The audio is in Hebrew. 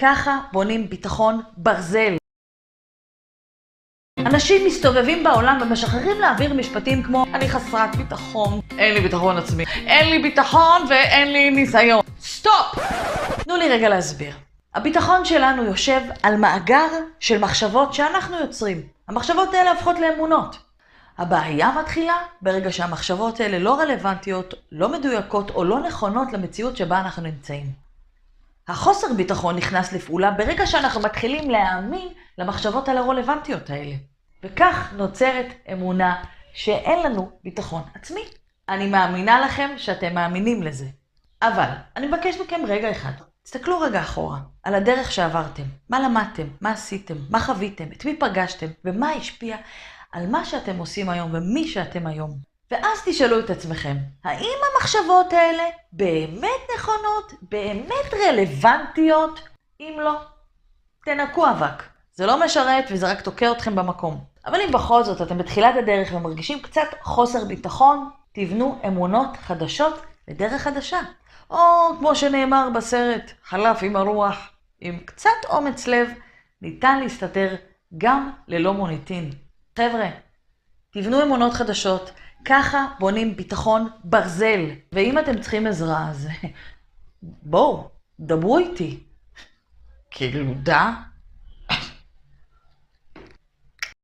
ככה בונים ביטחון ברזל. אנשים מסתובבים בעולם ומשחררים להעביר משפטים כמו אני חסרת ביטחון, אין לי ביטחון עצמי, אין לי ביטחון ואין לי ניסיון. סטופ! תנו לי רגע להסביר. הביטחון שלנו יושב על מאגר של מחשבות שאנחנו יוצרים. המחשבות האלה הופכות לאמונות. הבעיה מתחילה ברגע שהמחשבות האלה לא רלוונטיות, לא מדויקות או לא נכונות למציאות שבה אנחנו נמצאים. החוסר ביטחון נכנס לפעולה ברגע שאנחנו מתחילים להאמין למחשבות הלא-רלוונטיות האלה. וכך נוצרת אמונה שאין לנו ביטחון עצמי. אני מאמינה לכם שאתם מאמינים לזה. אבל אני מבקש מכם רגע אחד. תסתכלו רגע אחורה על הדרך שעברתם. מה למדתם? מה עשיתם? מה חוויתם? את מי פגשתם? ומה השפיע על מה שאתם עושים היום ומי שאתם היום. ואז תשאלו את עצמכם, האם המחשבות האלה באמת נכונות? באמת רלוונטיות? אם לא, תנקו אבק. זה לא משרת וזה רק תוקע אתכם במקום. אבל אם בכל זאת אתם בתחילת הדרך ומרגישים קצת חוסר ביטחון, תבנו אמונות חדשות לדרך חדשה. או כמו שנאמר בסרט, חלף עם הרוח, עם קצת אומץ לב, ניתן להסתתר גם ללא מוניטין. חבר'ה, תבנו אמונות חדשות, ככה בונים ביטחון ברזל. ואם אתם צריכים עזרה, אז בואו, דברו איתי. כאילו,